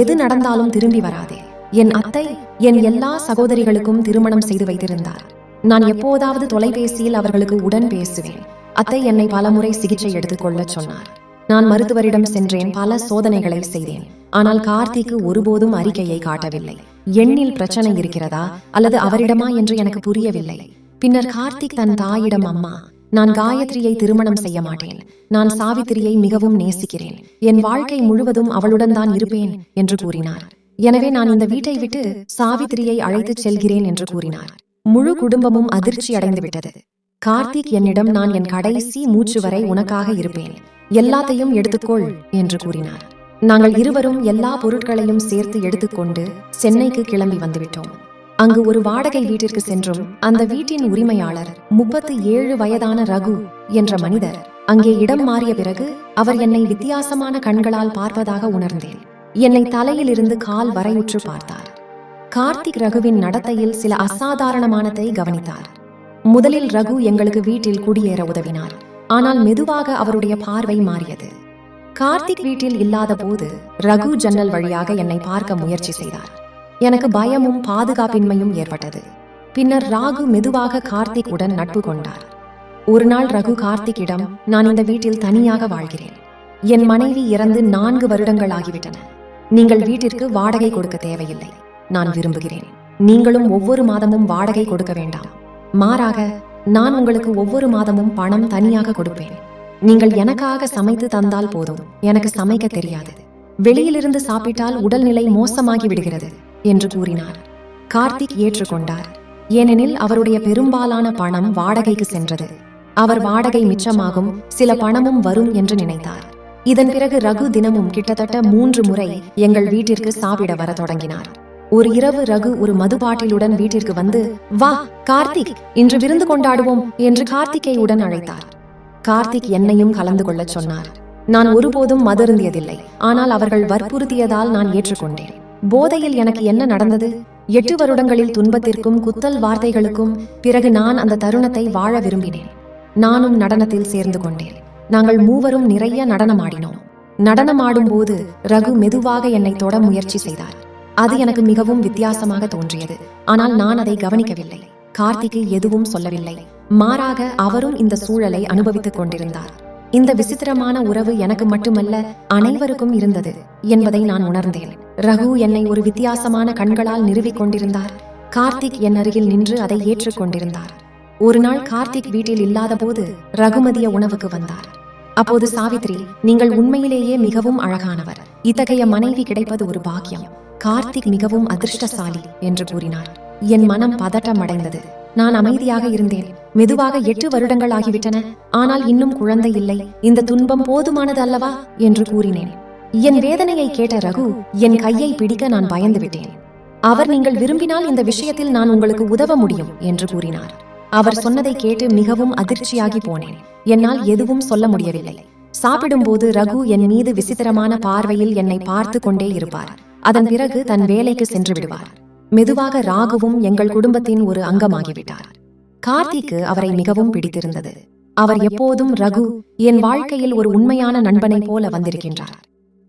எது நடந்தாலும் திரும்பி வராதே. என் அத்தை என் எல்லா சகோதரிகளுக்கும் திருமணம் செய்து வைத்திருந்தார். நான் எப்போதாவது தொலைபேசியில் அவர்களுக்கு உடன் பேசுவேன். அத்தை என்னை பலமுறை சிகிச்சை எடுத்துக்கொள்ள சொன்னார். நான் மருத்துவரிடம் சென்றேன், பல சோதனைகளை செய்தேன். ஆனால் கார்த்திக்கு ஒருபோதும் அறிக்கையை காட்டவில்லை. எண்ணில் பிரச்சனை இருக்கிறதா அல்லது அவரிடமா என்று எனக்கு புரியவில்லை. பின்னர் கார்த்திக் தன் தாயிடம், அம்மா, நான் காயத்ரியை திருமணம் செய்ய மாட்டேன். நான் சாவித்திரியை மிகவும் நேசிக்கிறேன். என் வாழ்க்கை முழுவதும் அவளுடன் தான் இருப்பேன் என்று கூறினார். எனவே நான் இந்த வீட்டை விட்டு சாவித்திரியை அழைத்துச் செல்கிறேன் என்று கூறினார். முழு குடும்பமும் அதிர்ச்சி அடைந்து விட்டது. கார்த்திக் என்னிடம், நான் என் கடைசி மூச்சு வரை உனக்காக இருப்பேன், எல்லாத்தையும் எடுத்துக்கொள் என்று கூறினார். நாங்கள் இருவரும் எல்லா பொருட்களையும் சேர்த்து எடுத்துக்கொண்டு சென்னைக்கு கிளம்பி வந்துவிட்டோம். அங்கு ஒரு வாடகை வீட்டிற்கு சென்றும் அந்த வீட்டின் உரிமையாளர் 37 வயதான ரகு என்ற மனிதர் அங்கே இடம் மாறிய பிறகு அவர் என்னை வித்தியாசமான கண்களால் பார்ப்பதாக உணர்ந்தேன். என்னை தலையிலிருந்து கால் வரை உற்று பார்த்தார். கார்த்திக் ரகுவின் நடத்தையில் சில அசாதாரணமானதை கவனித்தார். முதலில் ரகு எங்களுக்கு வீட்டில் குடியேற உதவினார். ஆனால் மெதுவாக அவருடைய பார்வை மாறியது. கார்த்திக் வீட்டில் இல்லாத போது ரகு ஜன்னல் வழியாக என்னை பார்க்க முயற்சி செய்தார். எனக்கு பயமும் பாதுகாப்பின்மையும் ஏற்பட்டது. பின்னர் ராகு மெதுவாக கார்த்திக் உடன் நட்பு கொண்டார். ஒரு நாள் ரகு கார்த்திக்கிடம், நான் இந்த வீட்டில் தனியாக வாழ்கிறேன். என் மனைவி இறந்து 4 வருடங்கள் ஆகிவிட்டன. நீங்கள் வீட்டிற்கு வாடகை கொடுக்க தேவையில்லை. நான் விரும்புகிறேன், நீங்களும் ஒவ்வொரு மாதமும் வாடகை கொடுக்க வேண்டாம். மாறாக நான் உங்களுக்கு ஒவ்வொரு மாதமும் பணம் தனியாக கொடுப்பேன். நீங்கள் எனக்காக சமைத்து தந்தால் போதும். எனக்கு சமைக்க தெரியாது. வெளியிலிருந்து சாப்பிட்டால் உடல்நிலை மோசமாகி விடுகிறது என்று கூறினார். கார்த்திக் ஏற்றுக்கொண்டார். ஏனெனில் அவருடைய பெரும்பாலான பணம் வாடகைக்கு சென்றது. அவர் வாடகை மிச்சமாகும், சில பணமும் வரும் என்று நினைத்தார். இதன் பிறகு ரகு தினமும் கிட்டத்தட்ட 3 முறை எங்கள் வீட்டிற்கு சாப்பிட வர தொடங்கினார். ஒரு இரவு ரகு ஒரு மதுபாட்டிலுடன் வீட்டிற்கு வந்து, வா கார்த்திக், இன்று விருந்து கொண்டாடுவோம் என்று கார்த்திகை உடன் அழைத்தார். கார்த்திக் என்னையும் கலந்து கொள்ளச் சொன்னார். நான் ஒருபோதும் மதருந்தியதில்லை. ஆனால் அவர்கள் வற்புறுத்தியதால் நான் ஏற்றுக்கொண்டேன். போதையில் எனக்கு என்ன நடந்தது? 8 வருடங்களில் துன்பத்திற்கும் குத்தல் வார்த்தைகளுக்கும் பிறகு நான் அந்த தருணத்தை வாழ விரும்பினேன். நானும் நடனத்தில் சேர்ந்து கொண்டேன். நாங்கள் மூவரும் நிறைய நடனமாடினோம். நடனமாடும் போது ரகு மெதுவாக என்னை தொட முயற்சி செய்தார். அது எனக்கு மிகவும் வித்தியாசமாக தோன்றியது. ஆனால் நான் அதை கவனிக்கவில்லை. கார்த்திக்கு எதுவும் சொல்லவில்லை. மாறாக அவரும் இந்த சூழலை அனுபவித்துக் கொண்டிருந்தார். இந்த விசித்திரமான உறவு எனக்கு மட்டுமல்ல, அனைவருக்கும் இருந்தது என்பதை நான் உணர்ந்தேன். ரகு என்னை ஒரு வித்தியாசமான கண்களால் நிறுவிக் கொண்டிருந்தார். கார்த்திக் என் அருகில் நின்று அதை ஏற்றுக்கொண்டிருந்தார். ஒரு நாள் கார்த்திக் வீட்டில் இல்லாத போது ரகு மதிய உணவுக்கு வந்தார். அப்போது சாவித்ரி, நீங்கள் உண்மையிலேயே மிகவும் அழகானவர். இத்தகைய மனைவி கிடைப்பது ஒரு பாக்கியம். கார்த்திக் மிகவும் அதிர்ஷ்டசாலி என்று கூறினார். என் மனம் பதட்டம் அடைந்தது. நான் அமைதியாக இருந்தேன். மெதுவாக 8 வருடங்கள் ஆகிவிட்டன. ஆனால் இன்னும் குழந்தை இல்லை. இந்த துன்பம் போதுமானது அல்லவா என்று கூறினேன். என் வேதனையை கேட்ட ரகு என் கையை பிடிக்க நான் பயந்து விட்டேன். அவர், நீங்கள் விரும்பினால் இந்த விஷயத்தில் நான் உங்களுக்கு உதவ முடியும் என்று கூறினார். அவர் சொன்னதை கேட்டு மிகவும் அதிர்ச்சியாகி போனேன். என்னால் எதுவும் சொல்ல முடியவில்லை. சாப்பிடும்போது ரகு என் மீது விசித்திரமான பார்வையில் என்னை பார்த்து கொண்டே இருப்பார். அதன் பிறகு தன் வேலைக்கு சென்று விடுவார். மெதுவாக ராகுவும் எங்கள் குடும்பத்தின் ஒரு அங்கமாகிவிட்டார். கார்த்திக்கு அவரை மிகவும் பிடித்திருந்தது. அவர் எப்போதும், ரகு என் வாழ்க்கையில் ஒரு உண்மையான நண்பனை போல வந்திருக்கின்றார்.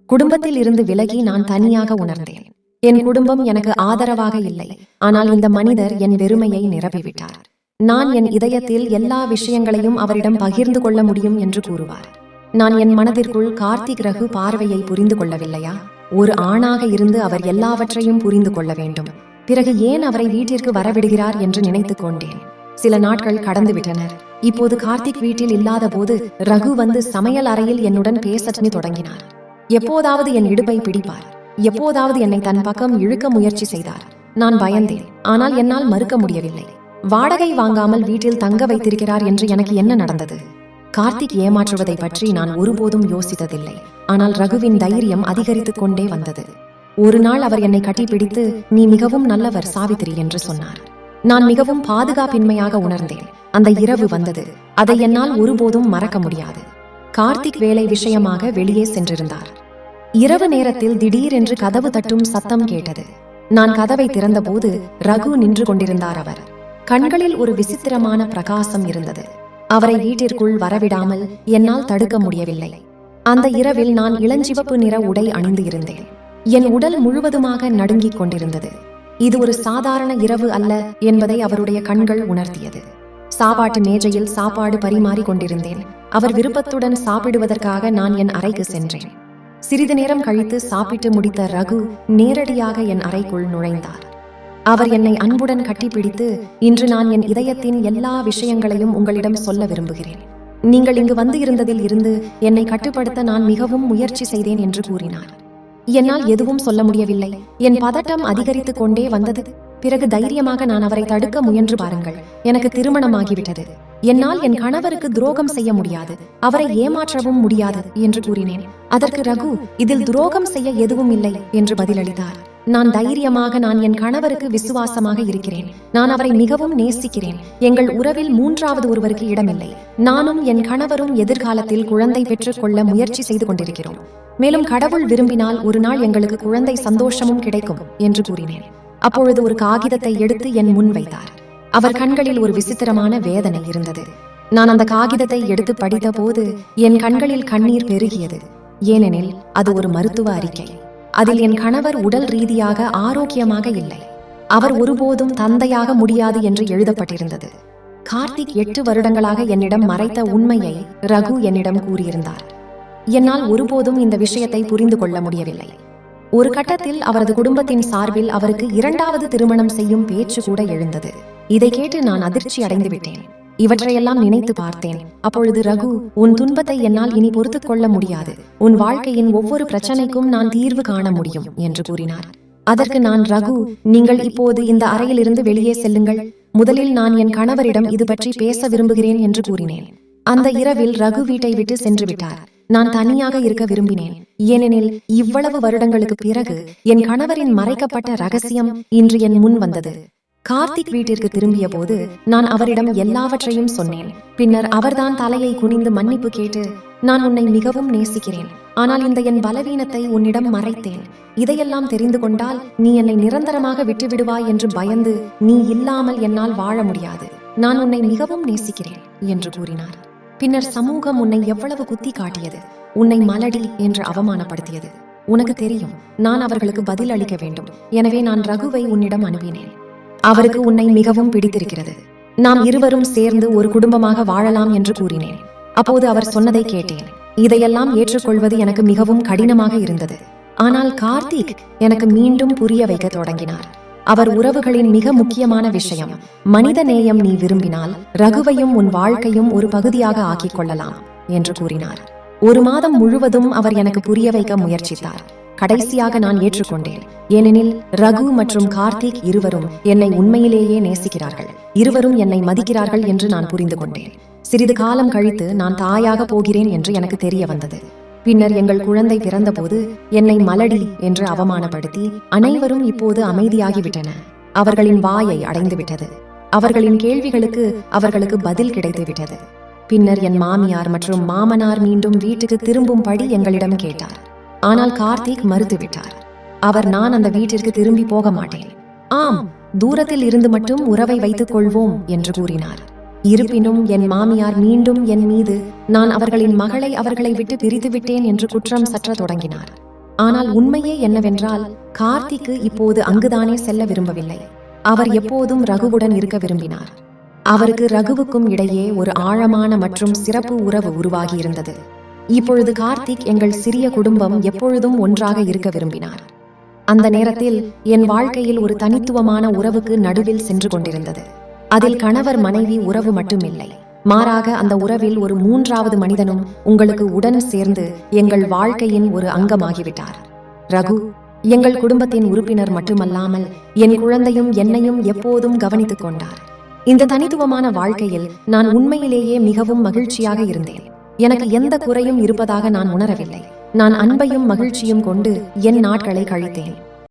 குடும்பத்தில் இருந்து விலகி நான் தனியாக உணர்ந்தேன். என் குடும்பம் எனக்கு ஆதரவாக இல்லை. ஆனால் இந்த மனிதர் என் வெறுமையை நிரப்பிவிட்டார். நான் என் இதயத்தில் எல்லா விஷயங்களையும் அவரிடம் பகிர்ந்து கொள்ள முடியும் என்று கூறுவார். நான் என் மனதிற்குள், கார்த்திக் ரகு பார்வையை புரிந்து கொள்ளவில்லையா? ஒரு ஆணாக இருந்து அவர் எல்லாவற்றையும் புரிந்து கொள்ள வேண்டும். பிறகு ஏன் அவரை வீட்டிற்கு வரவிடுகிறார் என்று நினைத்துக் கொண்டேன். சில நாட்கள் கடந்துவிட்டன. இப்போது கார்த்திக் வீட்டில் இல்லாத போது ரகு வந்து சமையல் அறையில் என்னுடன் பேசத் தொடங்கினார். எப்போதாவது என் இடுப்பை பிடிப்பார். எப்போதாவது என்னை தன் பக்கம் இழுக்க முயற்சி செய்தார். நான் பயந்தேன். ஆனால் என்னால் மறுக்க முடியவில்லை. வாடகை வாங்காமல் வீட்டில் தங்க வைத்திருக்கிறார் என்று எனக்கு என்ன நடந்தது? கார்த்திக் ஏமாற்றுவதை பற்றி நான் ஒருபோதும் யோசித்ததில்லை. ஆனால் ரகுவின் தைரியம் அதிகரித்துக் கொண்டே வந்தது. ஒரு நாள் அவர் என்னை கட்டிப்பிடித்து, நீ மிகவும் நல்லவர் சாவித்திரி என்று சொன்னார். நான் மிகவும் பாதுகாப்பின்மையாக உணர்ந்தேன். அந்த இரவு வந்தது. அதை என்னால் ஒருபோதும் மறக்க முடியாது. கார்த்திக் வேலை விஷயமாக வெளியே சென்றிருந்தார். இரவு நேரத்தில் திடீரென்று கதவு தட்டும் சத்தம் கேட்டது. நான் கதவை திறந்தபோது ரகு நின்று கொண்டிருந்தார். அவர் கண்களில் ஒரு விசித்திரமான பிரகாசம் இருந்தது. அவரை வீட்டிற்குள் வரவிடாமல் என்னால் தடுக்க முடியவில்லை. அந்த இரவில் நான் இளஞ்சிவப்பு நிற உடை அணிந்து இருந்தேன். என் உடல் முழுவதுமாக நடுங்கிக் கொண்டிருந்தது. இது ஒரு சாதாரண இரவு அல்ல என்பதை அவருடைய கண்கள் உணர்த்தியது. சாப்பாட்டு மேஜையில் சாப்பாடு பரிமாறி கொண்டிருந்தேன். அவர் விருப்பத்துடன் சாப்பிடுவதற்காக நான் என் அறைக்கு சென்றேன். சிறிது நேரம் கழித்து சாப்பிட்டு முடித்த ரகு நேரடியாக என் அறைக்குள் நுழைந்தார். அவர் என்னை அன்புடன் கட்டிப்பிடித்து, இன்று நான் என் இதயத்தின் எல்லா விஷயங்களையும் உங்களிடம் சொல்ல விரும்புகிறேன். நீங்கள் இங்கு வந்து இருந்ததில் இருந்து என்னை கட்டுப்படுத்த நான் மிகவும் முயற்சி செய்தேன் என்று கூறினார். என்னால் எதுவும் சொல்ல முடியவில்லை. என் பதட்டம் அதிகரித்துக் கொண்டே வந்தது. பிறகு தைரியமாக நான் அவரை தடுக்க முயன்று பாருங்கள். எனக்கு திருமணமாகிவிட்டது. என்னால் என் கணவருக்கு துரோகம் செய்ய முடியாது. அவரை ஏமாற்றவும் முடியாது என்று கூறினேன். அதற்கு ரகு, இதில் துரோகம் செய்ய எதுவும் இல்லை என்று பதிலளித்தார். நான் தைரியமாக, நான் என் கணவருக்கு விசுவாசமாக இருக்கிறேன். நான் அவரை மிகவும் நேசிக்கிறேன். எங்கள் உறவில் மூன்றாவது ஒருவருக்கு இடமில்லை. நானும் என் கணவரும் எதிர்காலத்தில் குழந்தை பெற்றுக் கொள்ள முயற்சி செய்து கொண்டிருக்கிறோம். மேலும் கடவுள் விரும்பினால் ஒரு நாள் எங்களுக்கு குழந்தை சந்தோஷமும் கிடைக்கும் என்று கூறினேன். அப்பொழுது ஒரு காகிதத்தை எடுத்து என் முன் வைத்தார். அவர் கண்களில் ஒரு விசித்திரமான வேதனை இருந்தது. நான் அந்த காகிதத்தை எடுத்து படித்த போது என் கண்களில் கண்ணீர் பெருகியது. ஏனெனில் அது ஒரு மருத்துவ அறிக்கை. அதில் என் கணவர் உடல் ரீதியாக ஆரோக்கியமாக இல்லை. அவர் ஒருபோதும் தந்தையாக முடியாது என்று எழுதப்பட்டிருந்தது. கார்த்திக் 8 வருடங்களாக என்னிடம் மறைத்த உண்மையை ரகு என்னிடம் கூறியிருந்தார். என்னால் ஒருபோதும் இந்த விஷயத்தை புரிந்து கொள்ள முடியவில்லை. ஒரு கட்டத்தில் அவரது குடும்பத்தின் சார்பில் அவருக்கு 2வது திருமணம் செய்யும் பேச்சு கூட எழுந்தது. இதை கேட்டு நான் அதிர்ச்சி அடைந்து விட்டேன். இவற்றையெல்லாம் நினைத்து பார்த்தேன். அப்பொழுது ரகு, உன் துன்பத்தை என்னால் இனி பொறுத்துக் கொள்ள முடியாது. உன் வாழ்க்கையின் ஒவ்வொரு பிரச்சனைக்கும் நான் தீர்வு காண முடியும் என்று கூறினார். அதற்கு நான், ரகு, நீங்கள் இப்போது இந்த அறையிலிருந்து வெளியே செல்லுங்கள். முதலில் நான் என் கணவரிடம் இது பற்றி பேச விரும்புகிறேன் என்று கூறினேன். அந்த இரவில் ரகு வீட்டை விட்டு சென்று விட்டார். நான் தனியாக இருக்க விரும்பினேன். ஏனெனில் இவ்வளவு வருடங்களுக்கு பிறகு என் கணவரின் மறைக்கப்பட்ட ரகசியம் இன்று என் முன் வந்தது. கார்த்திக் வீட்டிற்கு திரும்பிய போது நான் அவரிடம் எல்லாவற்றையும் சொன்னேன். பின்னர் அவர்தான் தலையை குனிந்து மன்னிப்பு கேட்டு, நான் உன்னை மிகவும் நேசிக்கிறேன். ஆனால் இந்த என் பலவீனத்தை உன்னிடம் மறைத்தேன். இதையெல்லாம் தெரிந்து கொண்டால் நீ என்னை நிரந்தரமாக விட்டுவிடுவாய் என்று பயந்து, நீ இல்லாமல் என்னால் வாழ முடியாது. நான் உன்னை மிகவும் நேசிக்கிறேன் என்று கூறினார். பின்னர் சமூகம் உன்னை எவ்வளவு குத்தி காட்டியது, உன்னை மலடி என்று அவமானப்படுத்தியது. உனக்கு தெரியும், நான் அவர்களுக்கு பதில் அளிக்க வேண்டும். எனவே நான் ரகுவை உன்னிடம் அனுப்பினேன். அவருக்கு உன்னை மிகவும் பிடித்திருக்கிறது. நாம் இருவரும் சேர்ந்து ஒரு குடும்பமாக வாழலாம் என்று கூறினேன். அப்போது அவர் சொன்னதை கேட்டேன். இதையெல்லாம் ஏற்றுக்கொள்வது எனக்கு மிகவும் கடினமாக இருந்தது. ஆனால் கார்த்திக் எனக்கு மீண்டும் புரிய வைக்க தொடங்கினார். அவர் உறவுகளின் மிக முக்கியமான விஷயம் மனித நேயம். நீ விரும்பினால் ரகுவையும் உன் வாழ்க்கையும் ஒரு பகுதியாக ஆக்கிக் கொள்ளலாம் என்று கூறினார். 1 மாதம் முழுவதும் அவர் எனக்கு புரிய வைக்க முயற்சித்தார். கடைசியாக நான் ஏற்றுக்கொண்டேன். ஏனெனில் ரகு மற்றும் கார்த்திக் இருவரும் என்னை உண்மையிலேயே நேசிக்கிறார்கள், இருவரும் என்னை மதிக்கிறார்கள் என்று நான் புரிந்து கொண்டேன். சிறிது காலம் கழித்து நான் தாயாக போகிறேன் என்று எனக்கு தெரிய வந்தது. பின்னர் எங்கள் குழந்தை பிறந்தபோது என்னை மலடி என்று அவமானப்படுத்தி அனைவரும் இப்போது அமைதியாகிவிட்டன. அவர்களின் வாயை அடைந்துவிட்டது. அவர்களின் கேள்விகளுக்கு அவர்களுக்கு பதில் கிடைத்துவிட்டது. பின்னர் என் மாமியார் மற்றும் மாமனார் மீண்டும் வீட்டுக்கு திரும்பும்படி எங்களிடம் கேட்டார். ஆனால் கார்த்திக் மறுத்துவிட்டார். நான் அந்த வீட்டிற்கு திரும்பி போக மாட்டேன், ஆம், தூரத்தில் இருந்து மட்டும் உறவை வைத்துக் கொள்வோம் என்று கூறினார். இருப்பினும் என் மாமியார் மீண்டும் என் மீது நான் அவர்களின் மகளை அவர்களை விட்டு பிரித்துவிட்டேன் என்று குற்றம் சற்ற தொடங்கினார். ஆனால் உண்மையே என்னவென்றால், கார்த்திக்கு இப்போது அங்குதானே செல்ல விரும்பவில்லை. அவர் எப்போதும் ரகுவுடன் இருக்க விரும்பினார். அவருக்கு ரகுவுக்கும் இடையே ஒரு ஆழமான மற்றும் சிறப்பு உறவு உருவாகி இருந்தது. இப்பொழுது கார்த்திக் எங்கள் சிறிய குடும்பம் எப்பொழுதும் ஒன்றாக இருக்க விரும்பினார். அந்த நேரத்தில் என் வாழ்க்கையில் ஒரு தனித்துவமான உறவுக்கு நடுவில் சென்று கொண்டிருந்தது. அதில் கணவர் மனைவி உறவு மட்டுமில்லை, மாறாக அந்த உறவில் ஒரு மூன்றாவது மனிதனும் உங்களுக்கு உடன் சேர்ந்து எங்கள் வாழ்க்கையின் ஒரு அங்கமாகிவிட்டார். ரகு எங்கள் குடும்பத்தின் உறுப்பினர் மட்டுமல்லாமல் என் குழந்தையும் என்னையும் எப்போதும் கவனித்துக் கொண்டார். இந்த தனித்துவமான வாழ்க்கையில் நான் உண்மையிலேயே மிகவும் மகிழ்ச்சியாக இருந்தேன். எனக்கு எந்த குறையும் இருப்பதாக நான் உணரவில்லை. நான் அன்பையும் மகிழ்ச்சியும் கொண்டு என் நாட்களை கழித்தேன்.